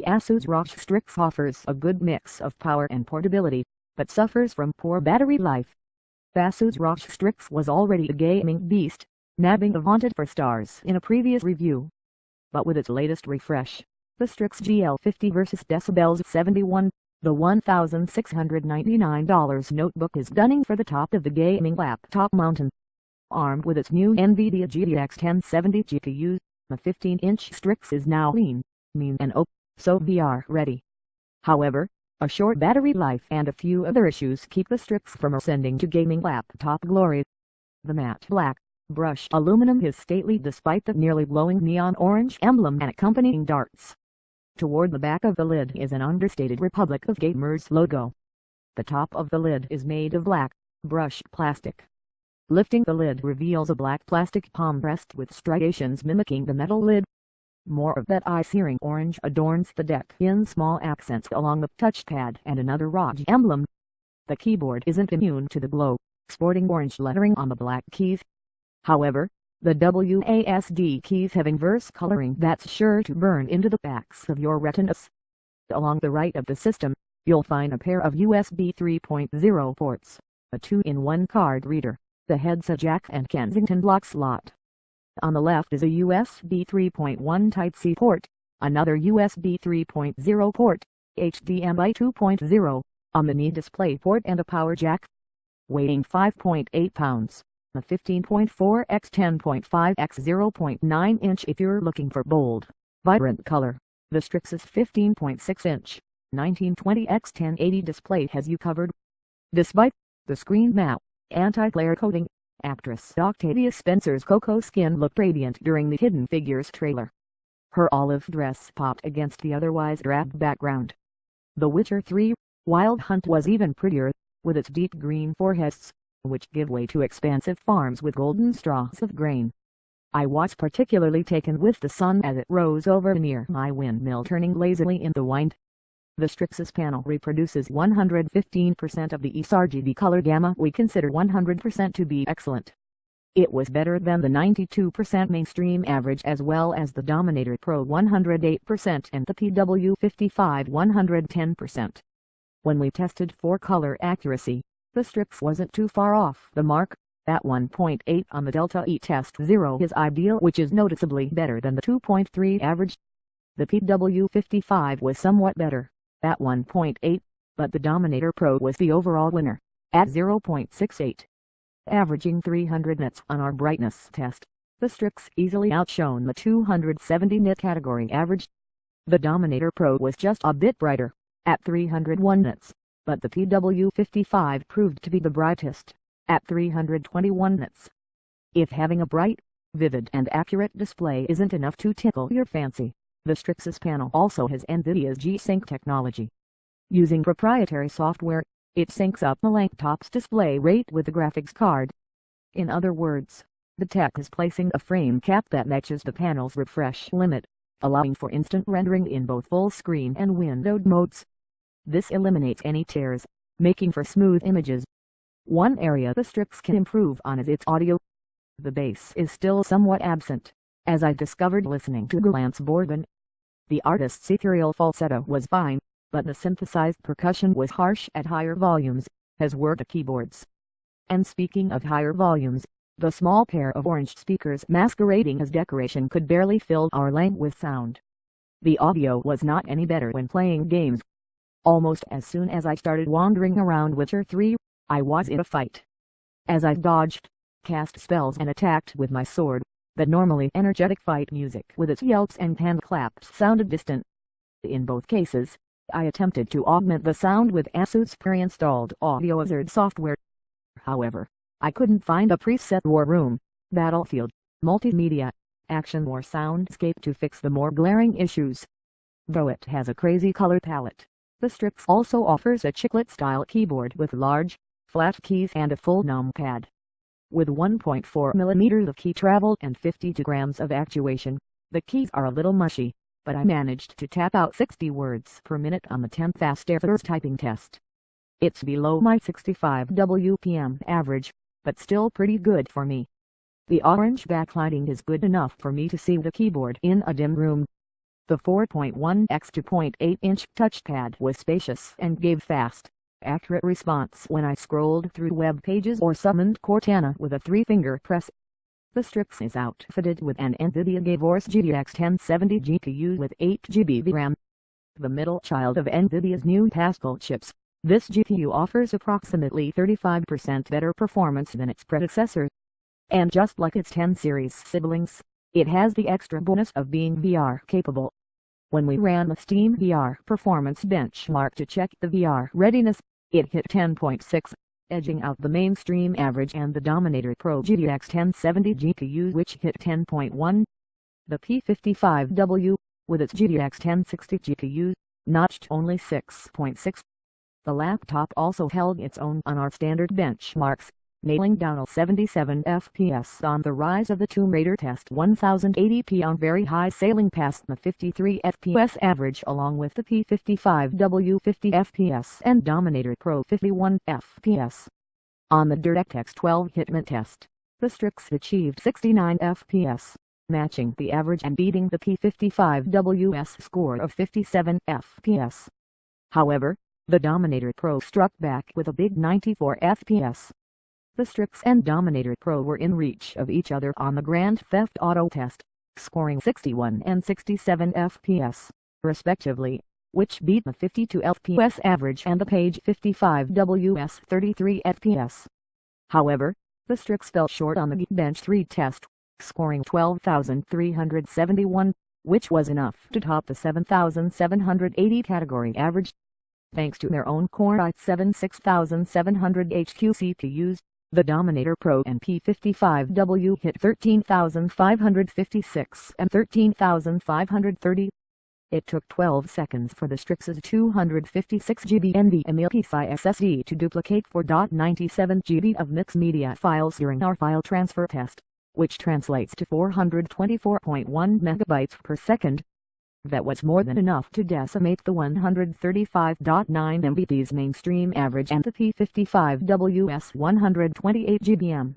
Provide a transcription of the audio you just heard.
The Asus ROG Strix offers a good mix of power and portability, but suffers from poor battery life. The Asus ROG Strix was already a gaming beast, nabbing the vaunted 4 stars in a previous review. But with its latest refresh, the Strix GL50VS-DB71, the $1,699 notebook is gunning for the top of the gaming laptop mountain. Armed with its new Nvidia GTX 1070 GPU, the 15-inch Strix is now lean, mean and so VR ready. However, a short battery life and a few other issues keep the Strix from ascending to gaming laptop glory. The matte black brushed aluminum is stately despite the nearly glowing neon orange emblem and accompanying darts. Toward the back of the lid is an understated Republic of Gamers logo. The top of the lid is made of black, brushed plastic. Lifting the lid reveals a black plastic palm rest with striations mimicking the metal lid. More of that eye-searing orange adorns the deck in small accents along the touchpad and another ROG emblem. The keyboard isn't immune to the glow, sporting orange lettering on the black keys. However, the WASD keys have inverse coloring that's sure to burn into the backs of your retinas. Along the right of the system, you'll find a pair of USB 3.0 ports, a 2-in-1 card reader, the headset jack and Kensington block slot. On the left is a USB 3.1 Type-C port, another USB 3.0 port, HDMI 2.0, a mini display port and a power jack. Weighing 5.8 pounds, a 15.4 x 10.5 x 0.9 inch if you're looking for bold, vibrant color. The Strix's 15.6 inch, 1920 x 1080 display has you covered. Despite the screen matte, anti-glare coating, actress Octavia Spencer's cocoa skin looked radiant during the Hidden Figures trailer. Her olive dress popped against the otherwise drab background. The Witcher 3 Wild Hunt was even prettier, with its deep green foreheads, which give way to expansive farms with golden straws of grain. I was particularly taken with the sun as it rose over near my windmill, turning lazily in the wind. The Strix's panel reproduces 115% of the sRGB color gamma we consider 100% to be excellent. It was better than the 92% mainstream average as well as the Dominator Pro 108% and the PW55 110%. When we tested for color accuracy, the Strix wasn't too far off the mark. At 1.8 on the Delta E test 0 is ideal, which is noticeably better than the 2.3 average. The PW55 was somewhat better, at 1.8, but the Dominator Pro was the overall winner, at 0.68. Averaging 300 nits on our brightness test, the Strix easily outshone the 270 nit category average. The Dominator Pro was just a bit brighter, at 301 nits, but the PW55 proved to be the brightest, at 321 nits. If having a bright, vivid and accurate display isn't enough to tickle your fancy, the Strix's panel also has Nvidia's G-Sync technology. Using proprietary software, it syncs up the laptop's display rate with the graphics card. In other words, the tech is placing a frame cap that matches the panel's refresh limit, allowing for instant rendering in both full screen and windowed modes. This eliminates any tears, making for smooth images. One area the Strix can improve on is its audio. The bass is still somewhat absent, as I discovered listening to Lance Borden. The artist's ethereal falsetto was fine, but the synthesized percussion was harsh at higher volumes, as were the keyboards. And speaking of higher volumes, the small pair of orange speakers masquerading as decoration could barely fill our lane with sound. The audio was not any better when playing games. Almost as soon as I started wandering around Witcher 3, I was in a fight. As I dodged, cast spells and attacked with my sword, the normally energetic fight music with its yelps and hand claps sounded distant. In both cases, I attempted to augment the sound with Asus pre-installed Audio Wizard software. However, I couldn't find a preset War Room, Battlefield, Multimedia, Action or Soundscape to fix the more glaring issues. Though it has a crazy color palette, the Strix also offers a chiclet-style keyboard with large, flat keys and a full numpad. With 1.4 mm of key travel and 52 grams of actuation, the keys are a little mushy, but I managed to tap out 60 words per minute on the 10 fast errors typing test. It's below my 65 WPM average, but still pretty good for me. The orange backlighting is good enough for me to see the keyboard in a dim room. The 4.1 x 2.8 inch touchpad was spacious and gave fast, accurate response when I scrolled through web pages or summoned Cortana with a 3-finger press. The Strix is outfitted with an Nvidia GTX 1070 GPU with 8GB VRAM. The middle child of Nvidia's new Pascal chips, this GPU offers approximately 35% better performance than its predecessor. And just like its 10 series siblings, it has the extra bonus of being VR capable. When we ran the Steam VR performance benchmark to check the VR readiness, it hit 10.6, edging out the mainstream average and the Dominator Pro GTX 1070 GPU, which hit 10.1. The P55W, with its GTX 1060 GPU, notched only 6.6. The laptop also held its own on our standard benchmarks, nailing down a 77 FPS on the Rise of the Tomb Raider test, 1080p on very high, sailing past the 53 FPS average along with the P55W 50 FPS and Dominator Pro 51 FPS. On the DirectX 12 Hitman test, the Strix achieved 69 FPS, matching the average and beating the P55W's score of 57 FPS. However, the Dominator Pro struck back with a big 94 FPS. The Strix and Dominator Pro were in reach of each other on the Grand Theft Auto test, scoring 61 and 67 FPS, respectively, which beat the 52 FPS average and the Page 55W's 33 FPS. However, the Strix fell short on the Geekbench 3 test, scoring 12,371, which was enough to top the 7,780 category average. Thanks to their own Core i7 6700HQ CPUs, the Dominator Pro and P55W hit 13,556 and 13,530. It took 12 seconds for the Strix's 256GB NVMe PCI SSD to duplicate 4.97GB of mixed media files during our file transfer test, which translates to 424.1 megabytes per second. That was more than enough to decimate the 135.9 Mbps mainstream average and the P55W's 128 GBm.